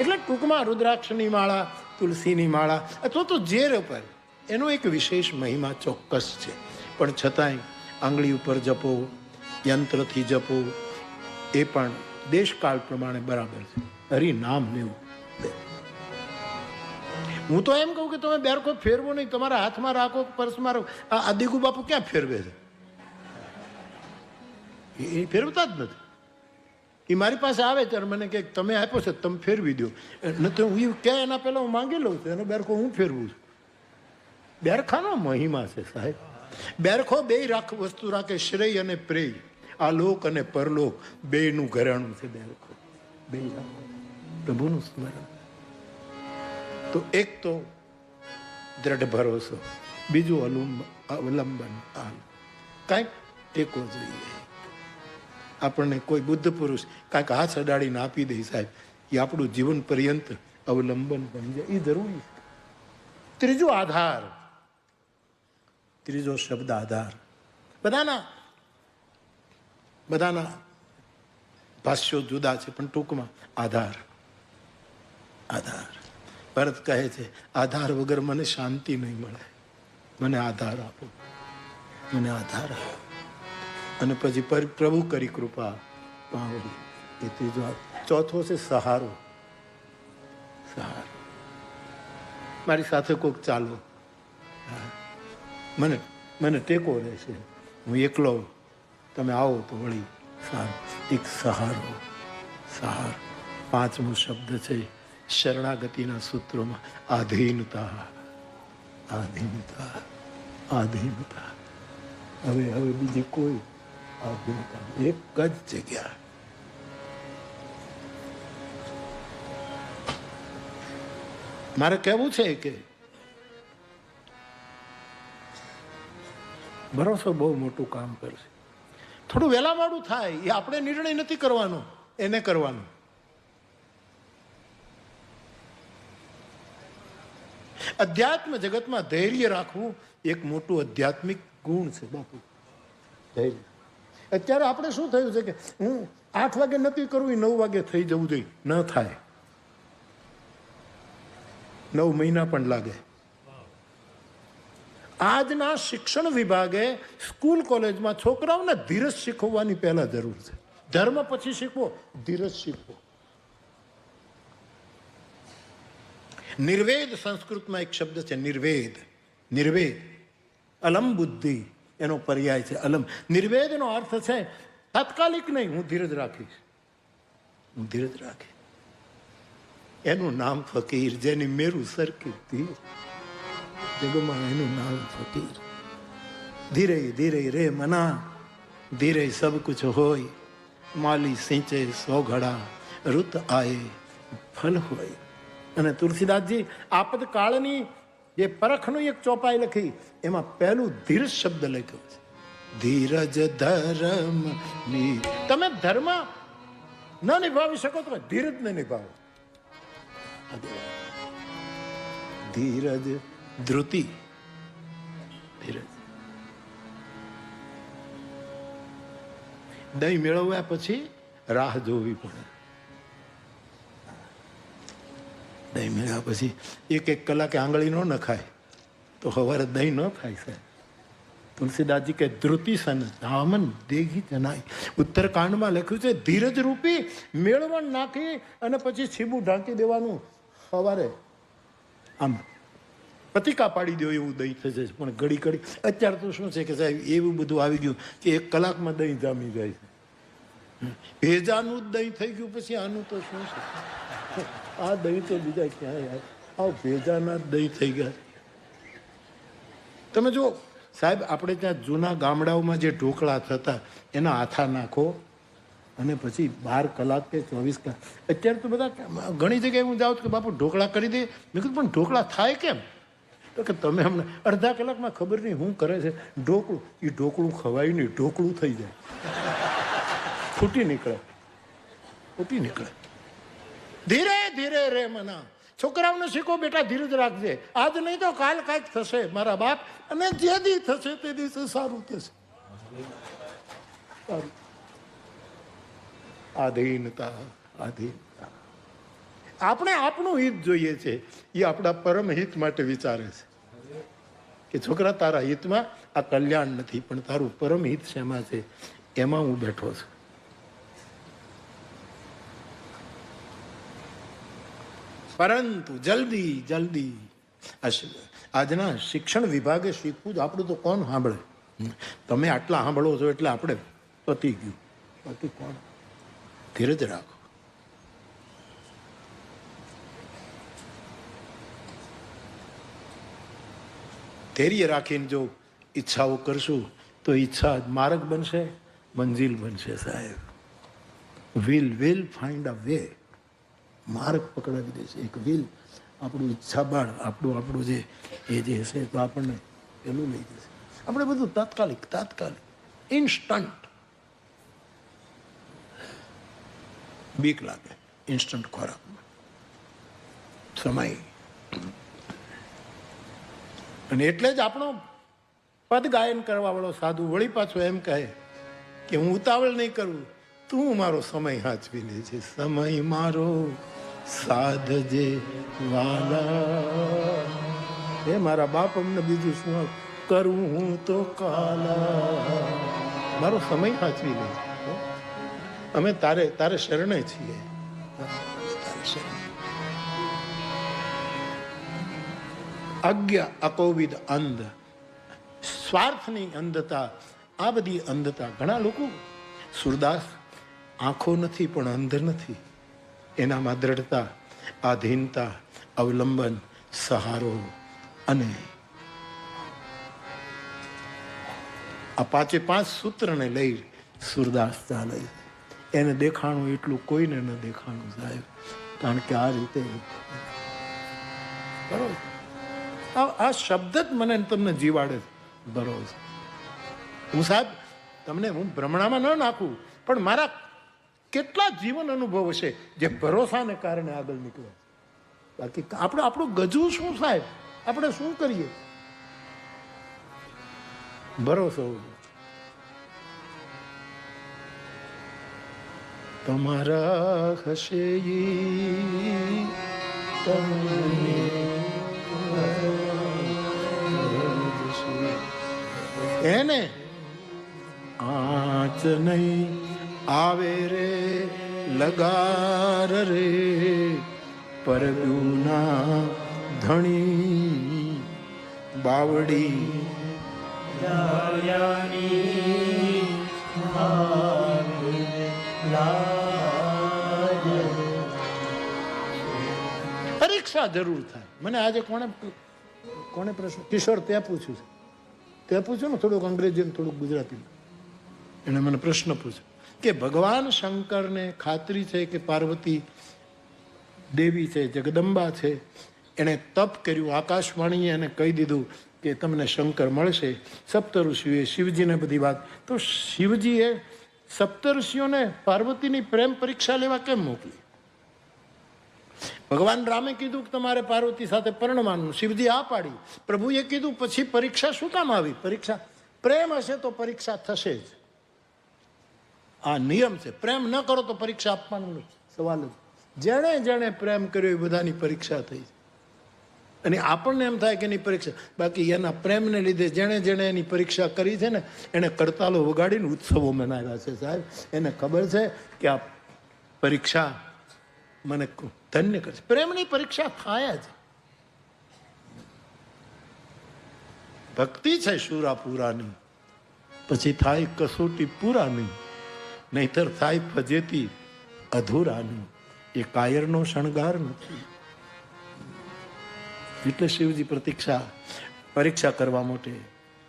એટલે ટૂંકમાં રુદ્રાક્ષની માળા, તુલસીની માળા અથવા તો ઝેર ઉપર એનો એક વિશેષ મહિમા ચોક્કસ છે. પણ છતાંય આંગળી ઉપર જપો, યંત્રથી જપો, એ પણ દેશકાળ પ્રમાણે બરાબર છે. હરિનામ લેવું. હું તો એમ કહું કે તમે બેરખો ફેરવો નહીં, તમારા હાથમાં રાખો, પર્સમાં રાખો. આ દીગુ બાપુ ક્યાં ફેરવે છે? એ ફેરવતા જ નથી. એ મારી પાસે આવે ત્યારે મને કે તમે આપ્યો છે તમે ફેરવી દો. નથી હું ક્યાં એના પહેલાં હું માંગી લઉં છું, એનો બેરખો હું ફેરવું છું. બેરખાનો મહિમા છે સાહેબ. બેરખો બે વસ્તુ રાખે, શ્રેય અને પ્રેય. આ લોક અને પરલોક બેયનું ઘરેણું છે બેરખો. બે રાખો પ્રભુનું સ્મરણ. તો એક તો દ્રઢ ભરોસો, બીજું અવલંબન. કાંઈક ટેકો જોઈએ. આપણને કોઈ બુદ્ધ પુરુષ કાંઈક હાથ અડાડીને આપી દે સાહેબ, એ આપણું જીવન પર્યંત અવલંબન બની જાય, એ જરૂરી છે. ત્રીજો આધાર, ત્રીજો શબ્દ આધાર. બધાના ભાષ્યો જુદા છે, પણ ટૂંકમાં આધાર. આધાર. ભરત કહે છે આધાર વગર મને શાંતિ નહીં મળે, મને આધાર આપો, મને આધાર આપો. અને પછી પ્રભુ કરી કૃપા પાવડી. એ ત્રીજો. ચોથો છે સહારો. સહારો. મારી સાથે કોઈક ચાલો, મને ટેકો રહેશે. હું એકલો, તમે આવો તો વળી સારું. એક સહારો. સહારો. પાંચમો શબ્દ છે શરણાગતિના સૂત્રોમાં આધીનતા. આધીનતા. આધીનતા. હવે બીજી કોઈ આધીનતા, એક જ જગ્યા. મારે કહેવું છે કે ભરોસો બહુ મોટું કામ કરશે. થોડું વહેલા મોડું થાય એ આપણે નિર્ણય નથી કરવાનો, એને કરવાનો. અધ્યાત્મ જગતમાં ધૈર્ય રાખવું એક મોટું આધ્યાત્મિક ગુણ છે બાપુ. ધૈર્ય. અત્યારે આપણે શું થયું છે કે હું 8 વાગે નથી કરવું, 9 વાગે થઈ જવું જોઈએ. ન થાય. 9 મહિના પણ લાગે. આજના શિક્ષણ વિભાગે સ્કૂલ કોલેજમાં છોકરાઓને ધીરજ શીખવવાની પહેલા જરૂર છે. ધર્મ પછી શીખવો, ધીરજ શીખવો. નિર્વેદ સંસ્કૃતમાં એક શબ્દ છે નિર્વેદ. નિર્વેદ અલમ બુદ્ધિ એનો પર્યાય છે. અલમ. નિર્વેદનો અર્થ છે તાત્કાલિક નહીં, હું ધીરજ રાખીશ, હું ધીરજ રાખીશ. એનું નામ ફકીર, જેની મેરું સરકી ધીર જગમાં, એનું નામ ફકીર. ધીરે ધીરે રે મના, ધીરે સબ કુછ હોય, માલી સિંચે સો ઘડા, ઋત આયે ફલ હોય. અને તુલસીદાસજી આપતકાળની જે પરખનું એક ચોપાઈ લખી, એમાં પહેલું ધીરજ શબ્દ લખ્યો છે. ધીરજ ધર્મ. તમે ધર્મ ન નિભાવી શકો તો ધીરજ ને નિભાવો. ધીરજ ધૃતિ. ધીરજ. દહીં મેળવ્યા પછી રાહ જોવી પડે. દહીં મેળવ્યા પછી 1 કલાકે આંગળી ન નખાય તો સવારે દહીં ન ખાય સાહેબ. તુલસીદાસજી કે ધ્રુતિ સન ધામન દેખી જનાય. ઉત્તરકાંડમાં લખ્યું છે ધીરજ રૂપી મેળવણ નાખી અને પછી છીબું ઢાંકી દેવાનું. સવારે આમ પતિકા પાડી દો એવું દહીં થશે. પણ ઘડી ઘડી અત્યારે તો શું છે કે સાહેબ એવું બધું આવી ગયું કે 1 કલાકમાં દહીં જામી જાય છે. ભેજાનું જ દહીં થઈ ગયું, પછી આનું તો શું છે? આ દહીં તો બીજા ક્યાં યાર, આ ભેજાના જ દહીં થઈ ગયા. તમે જો સાહેબ આપણે ત્યાં જૂના ગામડાઓમાં જે ઢોકળા થતા એના આથા નાખો અને પછી 12 કલાક કે 24 કલાક. અત્યારે તો બધા ઘણી જગ્યાએ હું જાઉં છું કે બાપુ ઢોકળા કરી દે. મેં કીધું પણ ઢોકળા થાય કેમ? તો કે તમે હમણાં અડધા કલાકમાં ખબર નહીં શું કરે છે ઢોકળું. એ ઢોકળું ખવાય નહીં, ઢોકળું થઈ જાય, ફૂટી નીકળે, ફૂટી નીકળે. ધીરે ધીરે રે મના. છોકરાઓને શીખો બેટા ધીરજ રાખજે, આજ નહીં તો કાલ કાંઈક થશે મારા બાપ, અને જે દી થશે તે દિવસે સારું થશે. સારું. આધીનતા. આધીનતા. આપણે આપણું હિત જોઈએ છે, એ આપણા પરમ હિત માટે વિચારે છે કે છોકરા તારા હિતમાં આ કલ્યાણ નથી, પણ તારું પરમ હિત શેમાં છે એમાં હું બેઠો છું. પરંતુ જલ્દી જલ્દી આજના શિક્ષણ વિભાગે શીખવું જ, આપણું તો કોણ સાંભળે? તમે આટલા સાંભળો છો એટલે આપણે પતી ગયું, બાકી કોણ? ધીરજ રાખો. ધૈર્ય રાખીને જો ઈચ્છાઓ કરશું તો ઈચ્છા માર્ગ બનશે, મંજિલ બનશે. સાહેબ, વિલ ફાઇન્ડ અ વે. માર્ગ પકડાવી દેશે એક વિલ. આપણું ઈચ્છા બાળ આપણું જે એ જે હશે તો આપણને પેલું લઈ જશે. આપણે બધું તાત્કાલિક ઇન્સ્ટન્ટ. બીક લાગે ઇન્સ્ટન્ટ ખોરાક, સમય. અને એટલે જ આપણો પદ ગાયન કરવા વાળો સાધુ વળી પાછો એમ કહે કે હું ઉતાવળ નહીં કરું, તું મારો સમય હાચવી લેજે. સમય મારો સાધજે વાલા, એ મારા બાપ અમને બીજું શું કરું હું તો કાલા. મારો સમય હાચવી લેજે, અમે તારે શરણે છીએ. અજ્ઞ અકોવિદ અંધ, સ્વાર્થની અંધતા, આ બધી અંધતા. ઘણા લોકો, સુરદાસ આંખો નથી પણ અંધ નથી, એનામાં દ્રઢતા, આધીનતા, અવલંબન, સહારો અને આ 5 સૂત્રને લઈ સુરદાસ ચાલે. એને દેખાણું એટલું કોઈને ન દેખાણું સાહેબ, કારણ કે આ રીતે બરોબર. આ શબ્દ જ મને તમને જીવાડે બરોબર. હું સાહેબ તમને હું ભ્રમણામાં ન નાખું, પણ મારા કેટલા જીવન અનુભવ હશે જે ભરોસાને કારણે આગળ નીકળે. બાકી આપણું ગજવું શું સાહેબ? આપણે શું કરીએ? ભરોસો. તમારા હશે એને આંચ નહીં આવે રે લગાર રે, પરગુના ધણી બાવડી પરીક્ષા જરૂર થાય. મને આજે કોને પ્રશ્ન, કિશોર ત્યાં પૂછ્યું છે, ત્યાં પૂછ્યું ને થોડુંક અંગ્રેજી ને થોડુંક ગુજરાતીમાં. એને મને પ્રશ્ન પૂછ્યો કે ભગવાન શંકરને ખાતરી છે કે પાર્વતી દેવી છે, જગદંબા છે, એણે તપ કર્યું, આકાશવાણીએ એને કહી દીધું કે તમને શંકર મળશે. સપ્તઋષિઓએ શિવજીને બધી વાત, તો શિવજીએ સપ્તઋષિઓને પાર્વતીની પ્રેમ પરીક્ષા લેવા કેમ મોકલી? ભગવાન રામે કીધું કે તમારે પાર્વતી સાથે પરણવાનું, શિવજી આ પાડી. પ્રભુએ કીધું પછી પરીક્ષા શું કામ આવી? પરીક્ષા પ્રેમ હશે તો પરીક્ષા થશે જ, આ નિયમ છે. પ્રેમ ન કરો તો પરીક્ષા આપવાનો સવાલ જ. જેણે જેણે પ્રેમ કર્યો એ બધાની પરીક્ષા થઈ. અને આપણને એમ થાય કે એની પરીક્ષા, બાકી એના પ્રેમને લીધે જેણે જેણે એની પરીક્ષા કરી છે ને, એને કરતાલો વગાડીને ઉત્સવો મનાવ્યા છે સાહેબ. એને ખબર છે કે આ પરીક્ષા મને ધન્ય કરશે. પ્રેમની પરીક્ષા થાય જ. ભક્તિ છે શુરાપુરાની, પછી થાય કસોટી પુરાની, નહીતર થાય ફજેતી અધૂરાની. એ કાયરનો શણગાર નથી. એટલે શિવજી પરીક્ષા કરવા માટે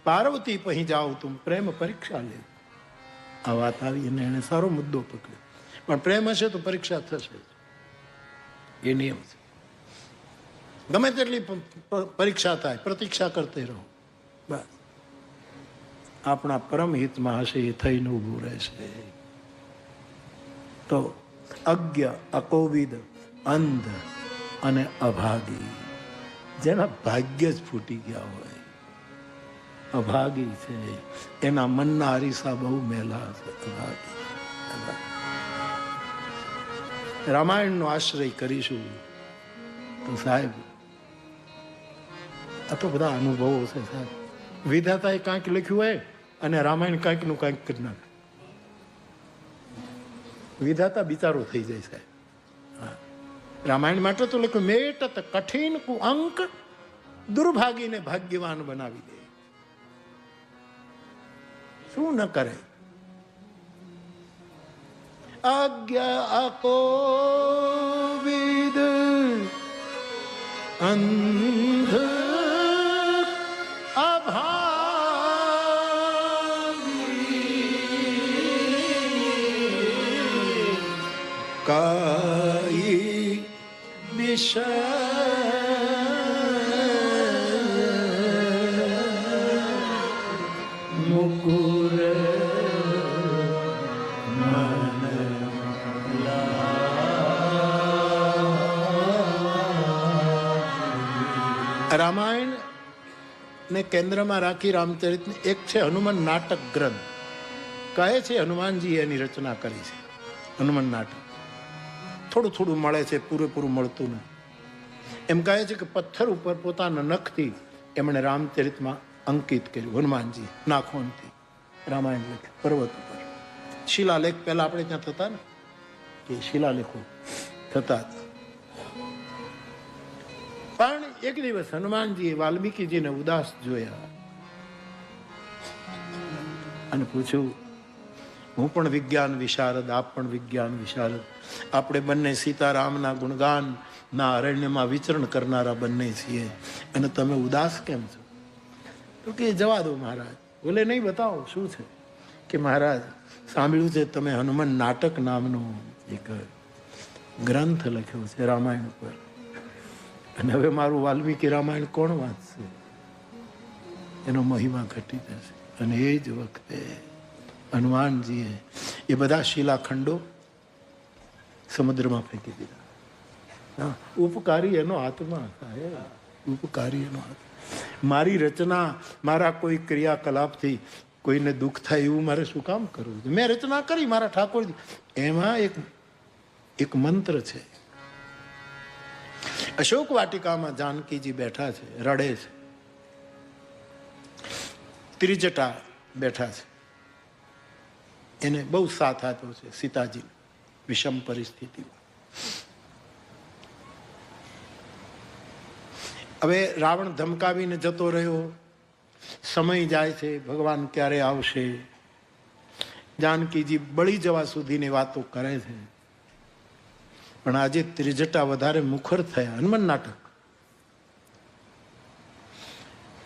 પાર્વતી પહી જાઓ તું પ્રેમ પરીક્ષા લે, આ વાત આવી અને એને સારો મુદ્દો પકડ્યો. પણ પ્રેમ હશે તો પરીક્ષા થશે, એ નિયમ છે. ગમે તેટલી પરીક્ષા થાય, પ્રતીક્ષા કરતે રહો. બસ આપણા પરમ હિતમાં હશે એ થઈને ઊભું રહેશે. તો અજ્ઞ, અકોવિદ, અંધ અને અભાગી, જેના ભાગ્ય જ ફૂટી ગયા હોય, અભાગી છે, એના મનના અરીસા બહુ મેલા છે. રામાયણનો આશ્રય કરીશું તો સાહેબ આ તો બધા અનુભવો છે સાહેબ. વિધાતાએ કાંઈક લખ્યું હોય અને રામાયણ કાંઈક નું કાંઈક કરી નાખે. વિધાતા બિચારો થઈ જાય સાહેબ. રામાયણ માટે તો લખ્યું મેટ કઠિન કુ અંક દુર્ભાગીને ભાગ્યવાન બનાવી દે. શું ન કરે. આજ્ઞા આકો વિદ અંધ અભાગી કાઈ વિષય મુકુર રામાયણ ને કેન્દ્રમાં રાખી રામચરિત એક છે હનુમાન નાટક ગ્રંથ. કહે છે હનુમાનજી એની રચના કરી છે. હનુમાન નાટક થોડું થોડું મળે છે, પૂરેપૂરું મળતું નથી. એમ કહે છે કે પથ્થર ઉપર પોતાના નખથી એમણે રામચરિતમાં અંકિત કર્યું. હનુમાનજી નાખોનથી રામાયણ લખ્યું પર્વત ઉપર. શિલાલેખ પહેલા આપણે ત્યાં થતા ને કે શિલાલેખો થતા. પણ એક દિવસ હનુમાનજીએ વાલ્મીકીજીને ઉદાસ જોયા અને પૂછ્યું, હું પણ વિજ્ઞાન વિશારદ, આપ પણ વિજ્ઞાન વિશારદ, આપણે બંને સીતારામના ગુણગાન ના અરણ્યમાં વિચરણ કરનારા બંને છીએ, અને તમે ઉદાસ કેમ છો? તો કે જવા દો મહારાજ. બોલે નહીં, બતાવો શું છે? કે મહારાજ સાંભળ્યું છે તમે હનુમાન નાટક નામનો એક ગ્રંથ લખ્યો છે રામાયણ ઉપર, અને હવે મારું વાલ્મીકી રામાયણ કોણ વાંચશે? એનો મહિમા ઘટી જશે. અને એ જ વખતે હનુમાનજીએ એ બધા શિલાખંડો સમુદ્રમાં ફેંકી દીધા. ઉપકારી એનો આત્મા થાય, ઉપકારી એનો આત્મા. મારી રચના, મારા કોઈ ક્રિયાકલાપથી કોઈને દુઃખ થાય એવું મારે શું કામ કરવું? મેં રચના કરી મારા ઠાકોરજી. એમાં એક મંત્ર છે. અશોક વાટિકામાં જાનકીજી બેઠા છે, રડે છે. ત્રિજટા બેઠા છે, એને બહુ સાથ આપ્યો છે સીતાજી વિષમ પરિસ્થિતિમાં. હવે રાવણ ધમકાવીને જતો રહ્યો, સમય જાય છે, ભગવાન ક્યારે આવશે? જાનકીજી બળી જવા સુધીની વાતો કરે છે. પણ આજે ત્રિજટા વધારે મુખર થયા. હનુમાન નાટક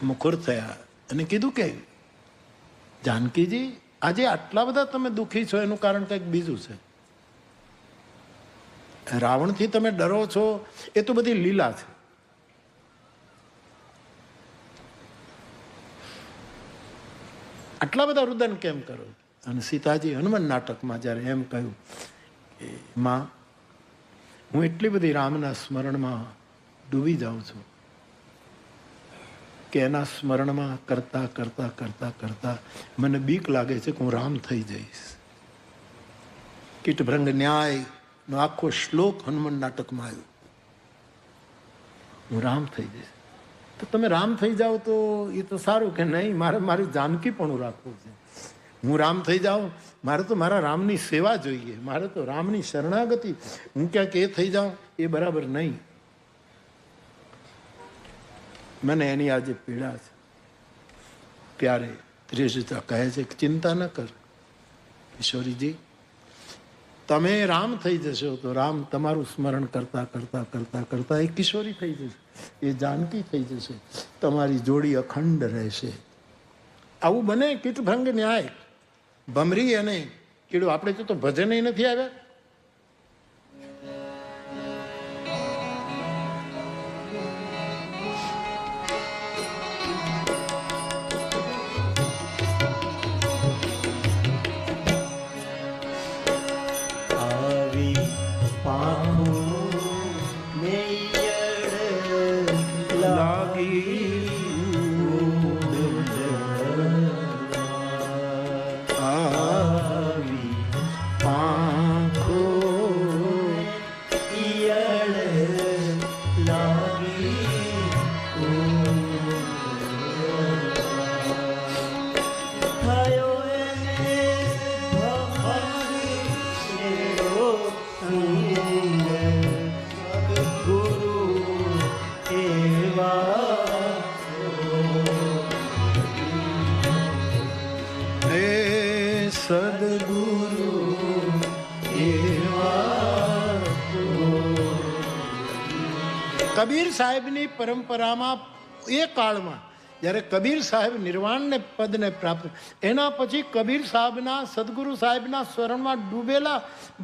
મુખર થયા અને કીધું કે જાનકીજી આજે આટલા બધા તમે દુઃખી છો એનું કારણ કંઈક બીજું છે. રાવણથી તમે ડરો છો એ તો બધી લીલા છે. આટલા બધા રુદન કેમ કરો? અને સીતાજી હનુમાન નાટકમાં જ્યારે એમ કહ્યું કે માં, હું એટલી બધી રામના સ્મરણમાં ડૂબી જાઉં છું કે એના સ્મરણમાં કરતા કરતા કરતા કરતા મને બીક લાગે છે કે હું રામ થઈ જઈશ. કીટભૃંગ ન્યાયનો આખો શ્લોક હનુમાન નાટકમાં આવ્યો. હું રામ થઈ જઈશ. તો તમે રામ થઈ જાઓ તો એ તો સારું, કે નહીં મારે મારી જાનકી પણ રાખવું છે. હું રામ થઈ જાઉં, મારે તો મારા રામની સેવા જોઈએ, મારે તો રામની શરણાગતિ. હું ક્યાંક એ થઈ જાઉં એ બરાબર નહીં. મને એની આજે પીડા છે. ત્યારે ત્રિજટા કહે છે કે ચિંતા ન કર કિશોરીજી, તમે રામ થઈ જશો તો રામ તમારું સ્મરણ કરતા કરતા કરતા કરતા એ કિશોરી થઈ જશે, એ જાનકી થઈ જશે, તમારી જોડી અખંડ રહેશે. આવું બને? કીટભંગ ન્યાય ભમરી અને કીડું. આપણે તો ભજન નથી આવ્યા. કબીર સાહેબની પરંપરામાં એ કાળમાં જ્યારે કબીર સાહેબ નિર્વાણને પદને પ્રાપ્ત, એના પછી કબીર સાહેબના સદગુરુ સાહેબના સ્મરણમાં ડૂબેલા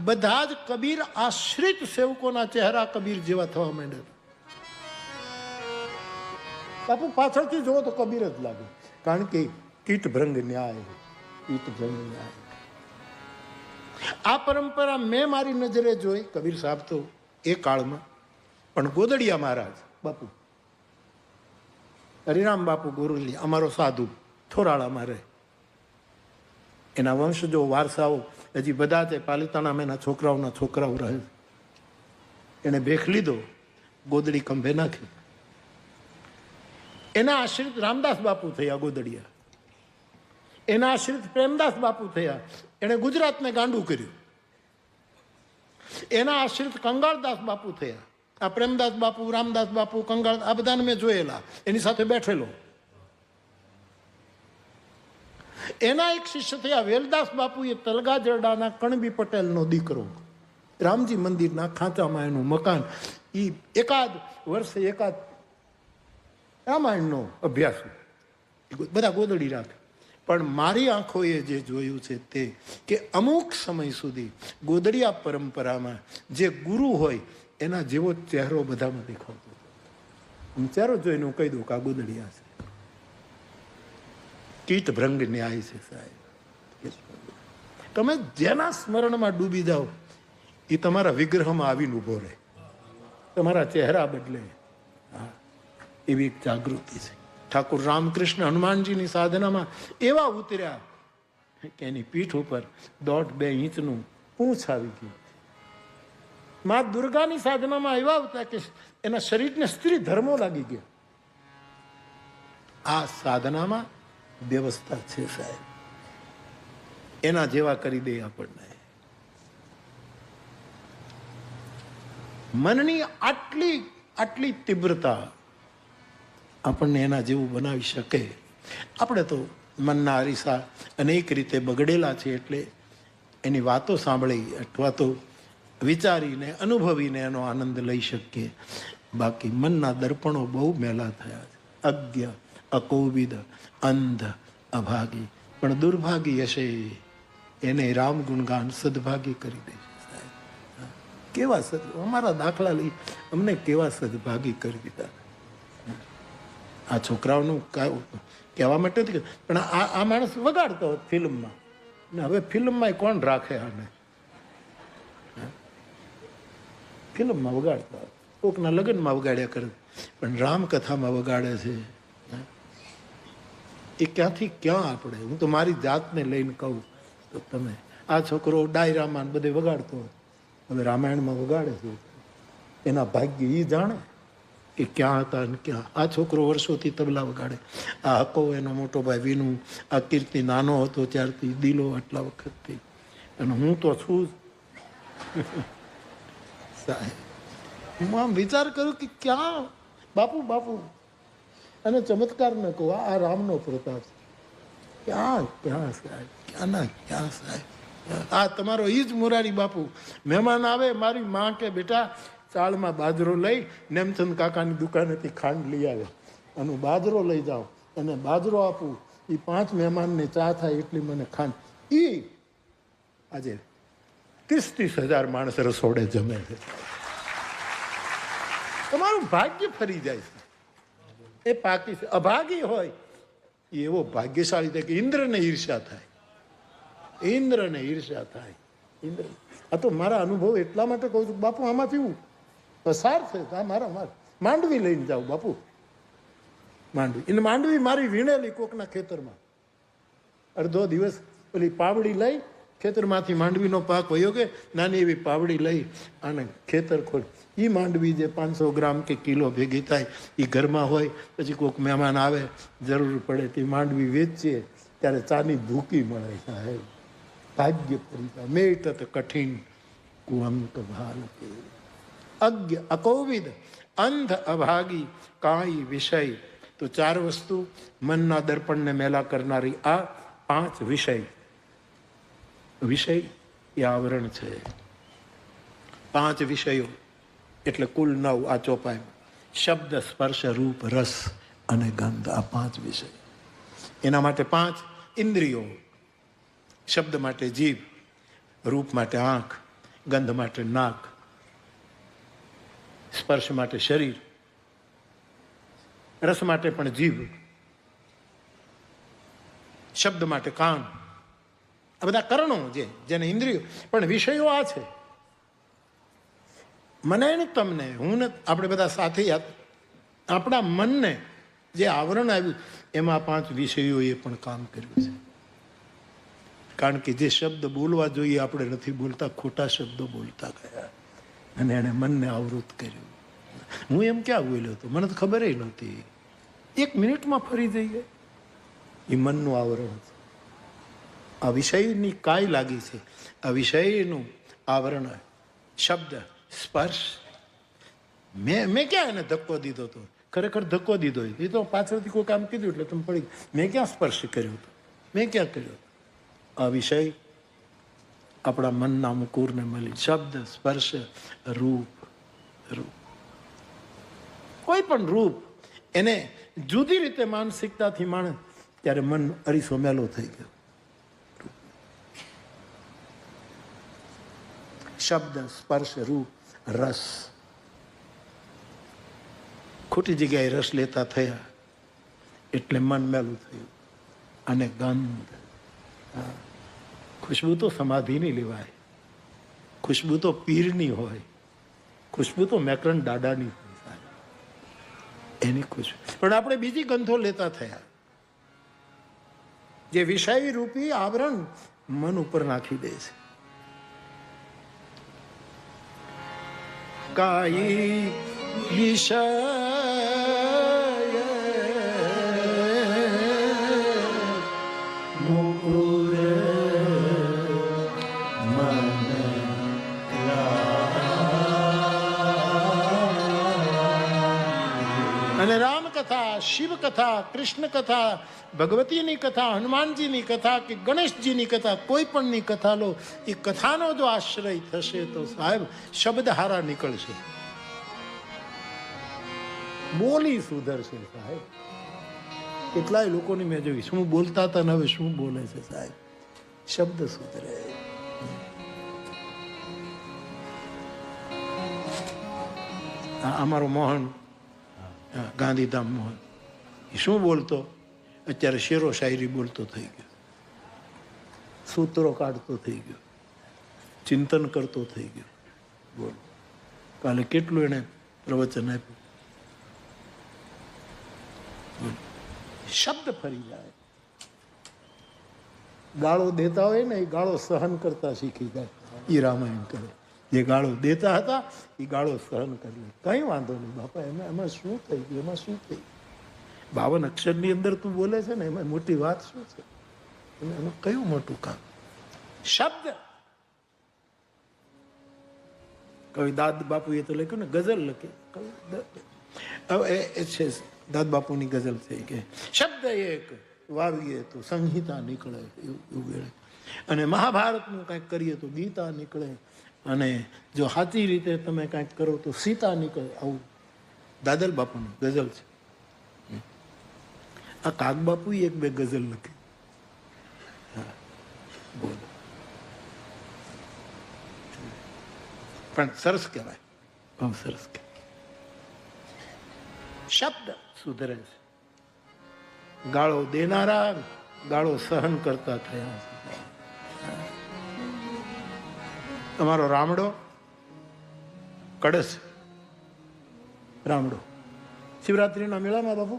બધા જ કબીર આશ્રિત સેવકોના ચહેરા કબીર જેવા થવા માંડ્યા. બાપુ પાછળથી જુઓ તો કબીર જ લાગે, કારણ કે કીટભ્રંગ ન્યાય, કીટભ્રંગ ન્યાય. આ પરંપરા મેં મારી નજરે જોઈ. કબીર સાહેબ તો એ કાળમાં, પણ ગોદડિયા મહારાજ બાપુ, હરિરામ બાપુ ગોરલી, અમારો સાધુ થોરાળામાં રહે, એના વંશજો વારસાઓ હજી બધા છે. પાલિતાણામાં એના છોકરાઓના છોકરાઓ રહે. એને ભેખ લીધો, ગોદડી ખંભે નાખી. એના આશ્રિત રામદાસ બાપુ થયા ગોદડિયા, એના આશ્રિત પ્રેમદાસ બાપુ થયા, એણે ગુજરાતને ગાંડું કર્યું. એના આશ્રિત કંગાળદાસ બાપુ થયા. આ પ્રેમદાસ બાપુ, રામદાસ બાપુ, કંગાળ, આ બધાને મેં જોયેલા, એની સાથે બેઠેલો. એના એક શિષ્ય થયા વેલદાસ બાપુ, એ તલગા જરડાના કણબી પટેલનો દીકરો. રામજી મંદિરના ખાંચામાં એનું મકાન. એ એકાદ વર્ષે એકાદ રામાયણનો અભ્યાસ, બધા ગોદડી રાખે. પણ મારી આંખોએ જે જોયું છે તે કે અમુક સમય સુધી ગોદડિયા પરંપરામાં જે ગુરુ હોય એના જેવો ચહેરો બધામાં દેખાતો. હું ચહેરો જોઈને હું કહી દઉં કે આ ગોદડિયા છે. કીટભ્રંગ ન્યાય છે સાહેબ. તમે જેના સ્મરણમાં ડૂબી જાઓ એ તમારા વિગ્રહમાં આવીને ઊભો રહે, તમારા ચહેરા બદલે. હા, એવી એક જાગૃતિ છે. ઠાકુર રામકૃષ્ણ હનુમાનજીની સાધનામાં એવા ઉતર્યા કે એની પીઠ ઉપર 1.5-2 ઇંચનું પૂંછ આવી ગયું. મા દુર્ગાની સાધનામાં એવા ઉતર્યા કે એના શરીરને સ્ત્રી ધર્મો લાગી ગયા. આ સાધનામાં વ્યવસ્થા છે સાહેબ, એના જેવા કરી દે આપણને. મનની આટલી તીવ્રતા આપણને એના જેવું બનાવી શકે. આપણે તો મનના અરીસા અનેક રીતે બગડેલા છે, એટલે એની વાતો સાંભળી અથવા તો વિચારીને અનુભવીને એનો આનંદ લઈ શકીએ. બાકી મનના દર્પણો બહુ મેલા થયા છે. અજ્ઞ, અકોવિદ, અંધ, અભાગી. પણ દુર્ભાગી હશે એને રામ ગુણગાન સદભાગી કરી દે. કેવા અમારા દાખલા લઈ અમને કેવા સદભાગી કરી દીધા. આ છોકરાઓનું કહેવા માટે નથી, પણ આ માણસ વગાડતો હોત ફિલ્મમાં, ને હવે ફિલ્મમાં કોણ રાખે આને? ફિલ્મમાં વગાડતા, કોકના લગ્નમાં વગાડ્યા કરે, પણ રામકથામાં વગાડે છે. એ ક્યાંથી ક્યાં આપણે? હું તો મારી જાતને લઈને કહું તો તમે આ છોકરો ડાયરામાં બધે વગાડતો હોય, હવે રામાયણમાં વગાડે છે. એના ભાગ્ય એ જાણે કે ક્યાં હતા ને ક્યાં. આ છોકરો વર્ષોથી તબલા વગાડે. આ હકો એનો મોટો ભાઈ વિનુ, આ કીર્તિ નાનો હતો ત્યારથી, દિલો આટલા વખતથી, અને હું તો છું સાહેબ. હું આમ વિચાર કરું કે ક્યાં બાપુ અને ચમત્કાર ન કહું, આ રામનો પ્રતાપ ક્યાં સાહેબ, ક્યાંના ક્યાં સાહેબ. આ તમારો ઈ જ મોરારી બાપુ. મહેમાન આવે, મારી માં કે બેટા ચાળમાં બાજરો લઈ નેમચંદ કાકાની દુકાનેથી ખાંડ લઈ આવે અને બાજરો લઈ જાઓ અને બાજરો આપું. એ 5 મહેમાનને ચા થાય એટલી મને ખાંડ. આજે 30-30 હજાર માણસ રસોડે જમે છે. તમારું ભાગ્ય ફરી જાય છે. એ પાકી છે. અભાગી હોય એ એવો ભાગ્યશાળી થાય કે ઇન્દ્રને ઈર્ષ્યા થાય. ઇન્દ્રને ઈર્ષ્યા થાય. ઇન્દ્ર, આ તો મારા અનુભવ એટલા માટે કહું છું બાપુ, આમાંથી હું પસાર છે. આ મારા માંડવી લઈને જાઉં બાપુ, માંડવી. એને માંડવી મારી વીણેલી કોકના ખેતરમાં. અડધો દિવસ પેલી પાવડી લઈ ખેતરમાંથી માંડવીનો પાક વયો કે નાની એવી પાવડી લઈ અને ખેતર ખોલ. એ માંડવી જે 500 ગ્રામ કે કિલો ભેગી થાય એ ઘરમાં હોય. પછી કોઈક મહેમાન આવે, જરૂર પડે તે માંડવી વેચીએ ત્યારે ચાની ભૂકી મળે સાહેબ. ભાગ્ય ફરી મેટ કઠિન કુંત ભાલ. અજ્ઞ, અકોવિદ, અંધ, અભાગી, કાંઈ વિષય. તો 4 વસ્તુ મનના દર્પણને મેલા કરનારી આ 5 વિષય. વિષય એ આવરણ છે. 5 વિષયો એટલે કુલ 9 આ ચોપાઈમાં. શબ્દ, સ્પર્શ, રૂપ, રસ અને ગંધ, આ 5 વિષય. એના માટે 5 ઇન્દ્રિયો. શબ્દ માટે જીભ, રૂપ માટે આંખ, ગંધ માટે નાક, સ્પર્શ માટે શરીર, રસ માટે પણ જીભ, શબ્દ માટે કાન. આ બધા કરણો જેને ઇન્દ્રિયો, પણ વિષયો આ છે. મને ને તમને, હું ને આપણે બધા સાથે આપણા મનને જે આવરણ આવ્યું એમાં 5 વિષયોએ પણ કામ કર્યું છે. કારણ કે જે શબ્દ બોલવા જોઈએ આપણે નથી બોલતા, ખોટા શબ્દો બોલતા ગયા અને એને મનને આવૃત કર્યું. હું એમ ક્યાં બોલ્યો હતો, મને તો ખબર નહોતી. 1 મિનિટમાં ફરી જઈએ. એ મનનું આવરણ છે. આ વિષયની કાય લાગી છે. આ વિષયનું આવરણ શબ્દ, સ્પર્શ. મેં ક્યાં એને ધક્કો દીધો હતો? ખરેખર ધક્કો દીધો એ તો પાછળથી કોઈ કામ કીધું એટલે તમે પડી. મેં ક્યાં સ્પર્શ કર્યો હતો? મેં ક્યાં કર્યો? આ વિષય આપણા મનના મુકુરને મળી. શબ્દ, સ્પર્શ, રૂપ. કોઈ પણ રૂપ એને જુદી રીતે માનસિકતાથી માણે ત્યારે મન અરીસો મેલો થઈ ગયો. શબ્દ, સ્પર્શ, રૂપ, રસ. ખોટી જગ્યાએ રસ લેતા થયા એટલે મન મેલું થયું. અને ગંધ, ખુશ્બુ તો સમાધિની લેવાય, ખુશ્બુ તો પીરની હોય, ખુશ્બુ તો મેકરન દાદાની હોય, એની ખુશ્બુ. પણ આપણે બીજી ગંધો લેતા થયા. જે વિષય રૂપી આવરણ મન ઉપર નાખી દે છે. કાઈ વિષય મુકુર અને રામ કથા, શિવ કથા, કૃષ્ણ કથા, ભગવતીની કથા, હનુમાનજીની કથા કે ગણેશજીની કથા, કોઈ પણની કથા લો, એ કથાનો જો આશ્રય થશે તો સાહેબ શબ્દ હારા નીકળશે, બોલી સુધરશે સાહેબ. કેટલાય લોકોની મેં જોઈ, શું બોલતા હતા ને હવે શું બોલે છે સાહેબ. શબ્દ સુધરે. અમારો મોહન, ગાંધીધામ મોહન, એ શું બોલતો? અત્યારે શેરો શાયરી બોલતો થઈ ગયો, સૂત્રો કાઢતો થઈ ગયો, ચિંતન કરતો થઈ ગયો. બોલ, કાલે કેટલું એને પ્રવચન આપ્યું. શબ્દ ફરી જાય. ગાળો દેતા હોય ને એ ગાળો સહન કરતા શીખી જાય. એ રામાયણ કરે. જે ગાળો દેતા હતા એ ગાળો સહન કરી લે. કઈ વાંધો નહીં બાપા, એમાં શું થઈ ગયું, એમાં શું થઈ ગયું? 52 અક્ષરની અંદર તું બોલે છે ને, એમાં મોટી વાત શું છે? એનું કયું મોટું કામ? શબ્દ. કવિ દાદ બાપુ એ તો લખ્યું ને, ગઝલ લખે. હવે એ છે દાદ બાપુની ગઝલ થઈ કે શબ્દ એક વાવીએ તો સંહિતા નીકળે એવું. અને મહાભારતનું કંઈક કરીએ તો ગીતા નીકળે, અને જો સાચી રીતે તમે કંઈક કરો તો સીતા નીકળે. આવું દાદલ બાપુની ગઝલ છે. આ કાગ બાપુ 1-2 ગઝલ લખી. બોલો, પણ સરસ કહેવાય, બહુ સરસ કહેવાય. શબ્દ સુધરે છે. ગાળો દેનારા ગાળો સહન કરતા થયા છે. તમારો રામડો કળશ, રામડો શિવરાત્રિના મેળામાં બાપુ,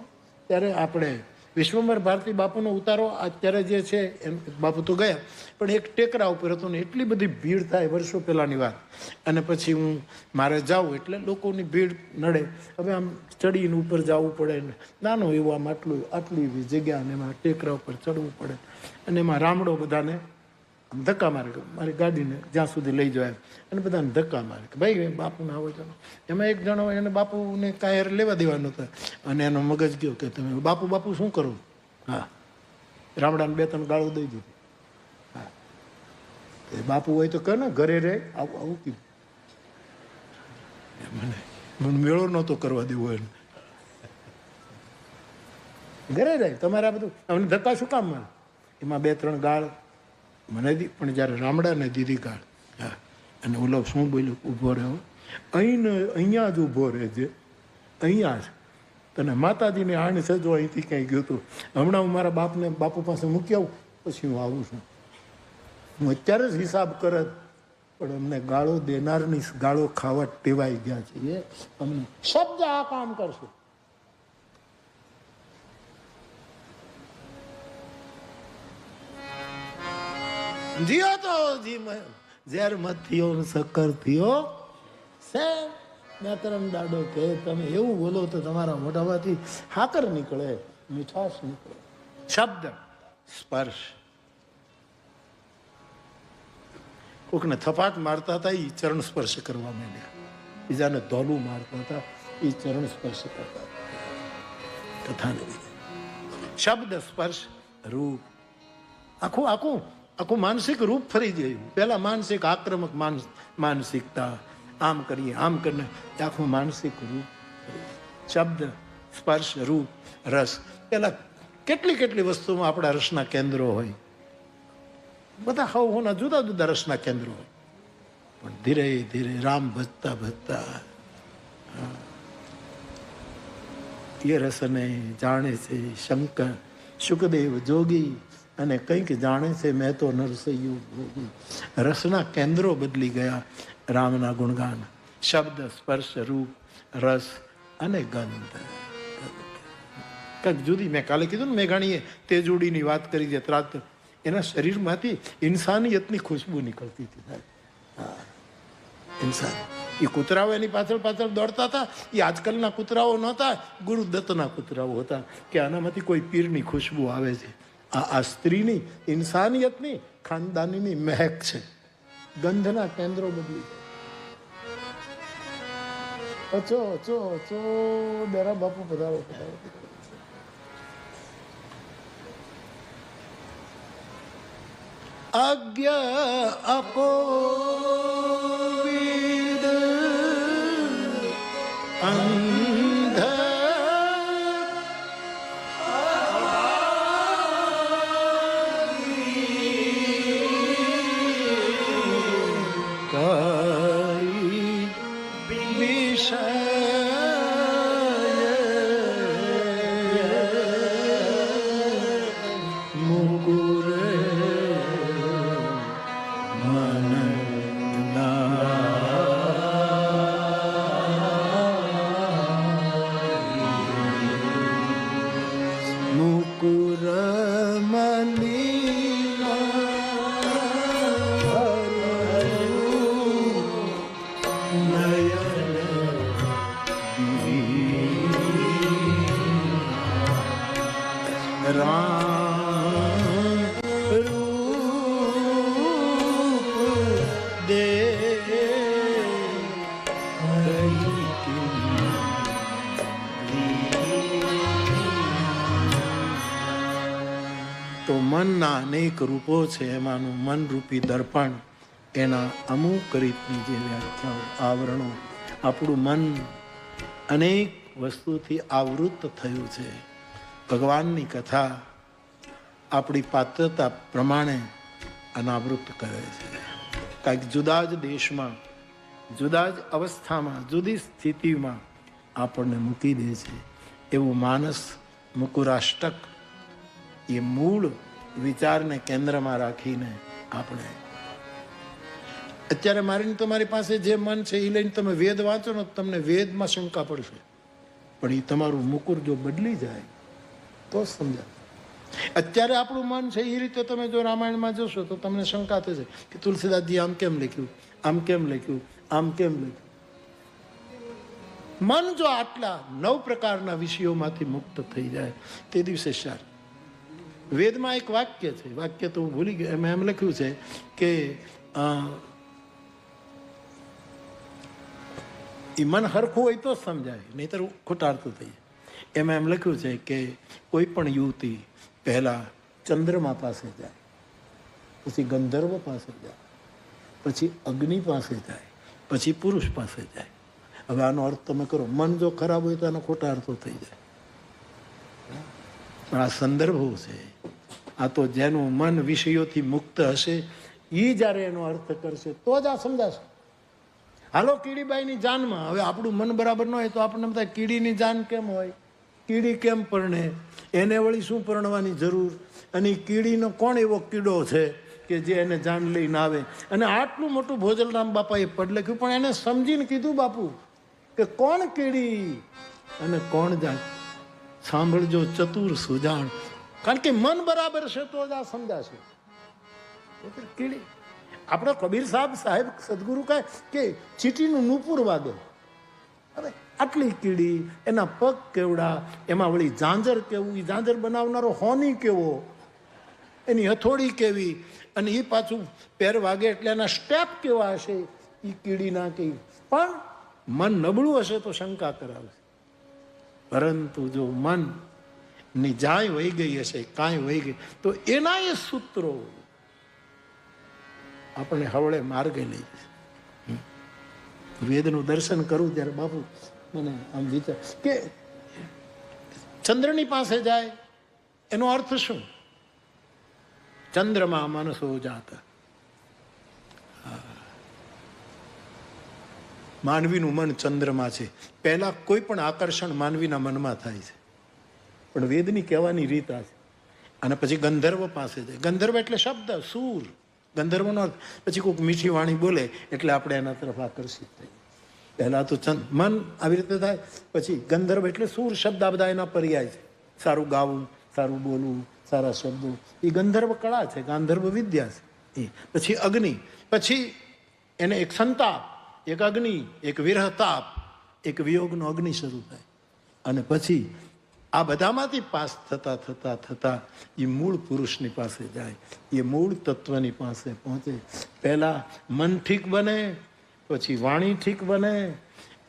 ત્યારે આપણે વિશ્વંભર ભારતી બાપુનો ઉતારો અત્યારે જે છે એમ, બાપુ તો ગયા પણ એક ટેકરા ઉપર હતો ને એટલી બધી ભીડ થાય, વર્ષો પહેલાની વાત. અને પછી હું મારે જાઉં એટલે લોકોની ભીડ નડે. હવે આમ ચડીને ઉપર જવું પડે ને, નાનો એવો આમ આટલી એવી જગ્યા, અને એમાં ટેકરા ઉપર ચડવું પડે, અને એમાં રામડો બધાને ધક્કા મારે, મારી ગાડીને જ્યાં સુધી લઈ જાય અને બધાને ધક્કા મારે કે ભાઈ બાપુને આવો ચાલો. એમાં એક જણો એને બાપુને કાંઈ લેવા દેવા નહોતા, અને એનો મગજ ગયો કે તમે બાપુ બાપુ શું કરો? હા, રામડાને 2-3 ગાળો દઈ દીધી. હા, બાપુ હોય તો કહે ને ઘરે રહે, આવું કીધું. મને મને મેળો નહોતો કરવા દેવો એને. ઘરે રહે તમારે આ બધું અમને ધક્કા શું કામ મને? એમાં 2-3 ગાળ મને દી, પણ જ્યારે રામડાને દીધી ગાળ. હા, અને ઓલો શું બોલ્યો, ઊભો રહ્યો અહીંયા જ ઊભો રહેજે, અહીંયા જ તને માતાજીની આણ છે જો અહીંથી ક્યાંય ગયું હતું. હમણાં હું મારા બાપુ પાસે મૂકી આવું, પછી હું આવું છું. હું અત્યારે જ હિસાબ કરત, પણ અમને ગાળો દેનારની ગાળો ખાવા ટેવાઈ ગયા છે. એ અમને શબ્દ આ કામ કરશે. જીઓ તો જી ઝેર મત થયો સક્કર થયો સે. ત્રણ દાડો કે તમે એવું બોલો તો તમારા મોઢામાંથી હાકર નીકળે, મીઠાશ નીકળે. શબ્દ સ્પર્શ. કોકને થપાટ મારતા હતા એ ચરણ સ્પર્શ કરવા માંડ્યા, બીજાને ધોલું મારતા હતા એ ચરણ સ્પર્શ કરતા કથાને. શબ્દ સ્પર્શ રૂપ આખું આખું આખું માનસિક રૂપ ફરી ગયું. પેલા માનસિક આક્રમક માનસિકતા, આમ કરીએ આમ કરીને આખું માનસિક રૂપ. શબ્દ સ્પર્શ રૂપ રસ. પેલા કેટલી વસ્તુમાં આપણા રસના કેન્દ્રો હોય, બધા હોના જુદા જુદા રસના કેન્દ્રો હોય. પણ ધીરે ધીરે રામ ભજતા ભજતા એ રસને જાણે છે શંકર સુખદેવ જોગી, અને કંઈક જાણે છે મેં તો નરસૈયું ભોગી. રસના કેન્દ્રો બદલી ગયા. રામના ગુણગાન શબ્દ સ્પર્શ રૂપ રસ અને ગંધ. કંઈક જુદી. મેં કાલે કીધું ને મેઘાણીએ તેજુડીની વાત કરી છે. ત્રાત એના શરીરમાંથી ઇન્સાનિયતની ખુશ્બુ નીકળતી હતી. હા, ઇન્સાન. એ કૂતરાઓ એની પાછળ દોડતા હતા. એ આજકાલના કૂતરાઓ નહોતા, ગુરુદત્તના કૂતરાઓ હતા કે આનામાંથી કોઈ પીરની ખુશ્બુ આવે છે. આ સ્ત્રીની ઇન્સાનિયતની ખાનદાનીની મહેક છે. ગંધના કેન્દ્રો બદલી અચો અચો અચો. બેરા બાપુ પધારો પધારો. આજ્ઞ આપો વિદ અંધ મનના અનેક રૂપો છે. એમાંનું મનરૂપી દર્પણ, એના અમુક રીતની જે વ્યાખ્યાઓ, આવરણો. આપણું મન અનેક વસ્તુથી આવૃત થયું છે. ભગવાનની કથા આપણી પાત્રતા પ્રમાણે અનાવૃત કરે છે. કાંઈક જુદા જ દેશમાં, જુદા જ અવસ્થામાં, જુદી સ્થિતિમાં આપણને મૂકી દે છે. એવું માનસ મુકુરાષ્ટક એ મૂળ વિચારને કેન્દ્રમાં રાખીને આપણે અત્યારે મારીને તમારી પાસે જે મન છે એ લઈને તમે વેદ વાંચો ને તમને વેદમાં શંકા પડશે. પણ એ તમારું મુકુર જો બદલી જાય તો સમજાય. અત્યારે આપણું મન છે એ રીતે તમે જો રામાયણમાં જોશો તો તમને શંકા થશે કે તુલસીદાસજી આમ કેમ લખ્યું, આમ કેમ લખ્યું, આમ કેમ લખ્યું. મન જો આટલા 9 પ્રકારના વિષયોમાંથી મુક્ત થઈ જાય તે દિવસે સારું. વેદમાં એક વાક્ય છે, વાક્ય તો હું ભૂલી ગયો, એમાં એમ લખ્યું છે કે એ મન હરખું હોય તો સમજાય, નહીતર ખોટાડતું થઈ. એમાં એમ લખ્યું છે કે કોઈ પણ યુવતી પહેલા ચંદ્રમા પાસે જાય, પછી ગંધર્વ પાસે જાય, પછી અગ્નિ પાસે જાય, પછી પુરુષ પાસે જાય. હવે આનો અર્થ તમે કરો. મન જો ખરાબ હોય તો આનો ખોટા અર્થો થઈ જાય. પણ આ સંદર્ભો છે. આ તો જેનું મન વિષયોથી મુક્ત હશે એ જ્યારે એનો અર્થ કરશે તો જ આ સમજાશે. હાલો કીડીબાઈની જાનમાં, હવે આપણું મન બરાબર ન હોય તો આપણને એમ થાય કીડીની જાન કેમ હોય, કીડી કેમ પરણે, એને વળી શું પરણવાની જરૂર, અને કીડીનો કોણ એવો કીડો છે કે જે એને જાન લઈને આવે. અને આટલું મોટું ભોજલરામ બાપાએ પદ લખ્યું, પણ એને સમજીને કીધું બાપુ કે કોણ કીડી અને કોણ જાણ. સાંભળજો ચતુર સુજાણ, કારણ કે મન બરાબર છે તો જ આ સમજાશે. કીડી આપણો કબીર સાહેબ સદગુરુ કહે કે ચીટીનું નૂપુર વાગે. હવે આટલી કીડી, એના પગ કેવડા, એમાં વળી ઝાંઝર કેવું, એ ઝાંઝર બનાવનારો હોની કેવો, એની હથોડી કેવી, અને એ પાછું પેર વાગે એટલે એના સ્ટેપ કેવા હશે એ કીડીના કે. પણ મન નબળું હશે તો શંકા કરાવે. પરંતુ જો મન ની જાય વહી ગઈ હશે, કાંઈ વહી ગઈ, તો એના એ સૂત્રો આપણે હવળે માર્ગે લઈ જશે. વેદનું દર્શન કરું ત્યારે બાપુ મને આમ વિચાર કે ચંદ્રની પાસે જાય એનો અર્થ શું? ચંદ્રમાં મનસો જાતા. માનવીનું મન ચંદ્રમાં છે. પહેલા કોઈ પણ આકર્ષણ માનવીના મનમાં થાય છે, પણ વેદની કહેવાની રીત આ છે. અને પછી ગંધર્વ પાસે જાય. ગંધર્વ એટલે શબ્દ, સૂર. ગંધર્વનો અર્થ પછી કોઈક મીઠી વાણી બોલે એટલે આપણે એના તરફ આકર્ષિત થઈએ. પહેલા તો મન આવી રીતે થાય, પછી ગંધર્વ એટલે સૂર શબ્દ. આ બધા એના પર્યાય છે. સારું ગાવું, સારું બોલવું, સારા શબ્દો, એ ગંધર્વ કળા છે, ગાંધર્વ વિદ્યા છે. પછી અગ્નિ, પછી એને એક સંતાપ, એક અગ્નિ, એક વિરહ તાપ, એક વિયોગનો અગ્નિ શરૂ થાય. અને પછી આ બધામાંથી પાસ થતા થતા થતા એ મૂળ પુરુષની પાસે જાય, એ મૂળ તત્વની પાસે પહોંચે. પહેલા મન ઠીક બને, પછી વાણી ઠીક બને,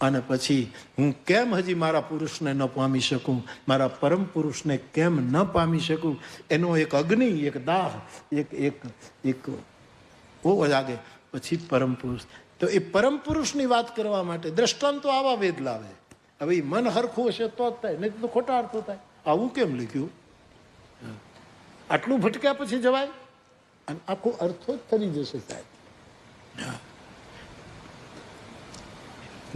અને પછી હું કેમ હજી મારા પુરુષને ન પામી શકું, મારા પરમ પુરુષને કેમ ન પામી શકું, એનો એક અગ્નિ, એક દાહ, એક ઓ જાગે. પછી પરમ પુરુષ. તો એ પરમ પુરુષની વાત કરવા માટે દ્રષ્ટાંતો આવા વેદ લાવે. હવે એ મન હરખું હશે તો જ થાય, નહીં તો ખોટા અર્થો થાય. આવું કેમ લખ્યું? આટલું ભટક્યા પછી જવાય? અને આખો અર્થો જ થઈ જશે સાહેબ.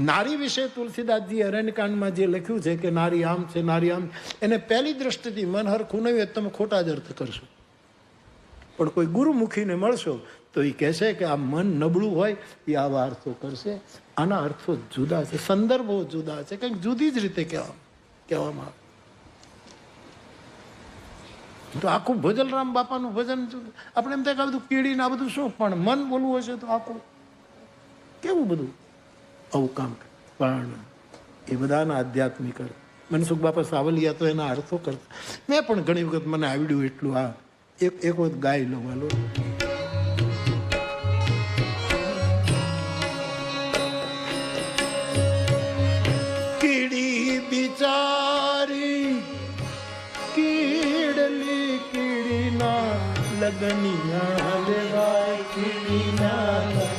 નારી વિશે તુલસીદાસજી અરણ્યકાંડમાં જે લખ્યું છે કે નારી આમ છે, નારી આમ, એને પહેલી દ્રષ્ટિથી મન હરખું નહીં હોય તમે ખોટા જ અર્થ કરશો. પણ કોઈ ગુરુમુખીને મળશો તો એ કહેશે કે આ મન નબળું હોય એ આવા અર્થો કરશે. આના અર્થો જુદા છે, સંદર્ભો જુદા છે, કંઈક જુદી જ રીતે કહેવામાં આવે. તો આખું ભોજલરામ બાપાનું ભજન આપણે એમ થાય કે આ બધું કીડીને આ બધું શું, પણ મન બોલવું હશે તો આખું કેવું બધું આવું કામ. પણ એ બધાના આધ્યાત્મિક અર્થ. મનસુખ બાપા સાવલિયા તો એના અર્થો કરતા. મેં પણ ઘણી વખત મને આવડ્યું એટલું આ એક વખત ગાઈ લો વાલો. કીડી બિચારી કીડલી કીડીના લગનિયા લેવાય, કીડીના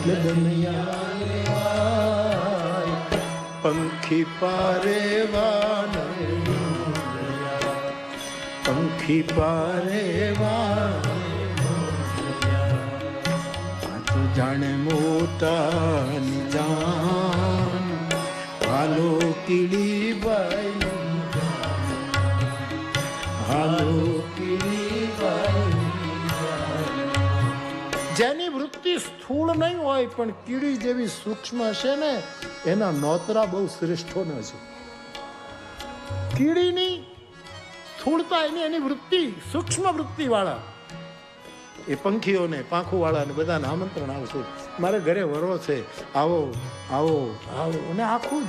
લગનિયા લેવાય, પંખી પારેવાન, પંખી પારેવાન, આ તો જાણે મોટા જાન. હાલો કીડી બાઈ, હાલો કીડી બાઈ. જેની વૃત્તિ સ્થૂળ નહીં હોય પણ કીડી જેવી સૂક્ષ્મ હશે ને, એના નોતરા બહુ શ્રેષ્ઠો ન છે. કીડીની સ્થૂળતા એની વૃત્તિ, સૂક્ષ્મ વૃત્તિ વાળા એ પંખીઓને, પાંખું વાળાને બધાને આમંત્રણ આવશે. મારે ઘરે વરો છે, આવો આવો આવો. અને આખું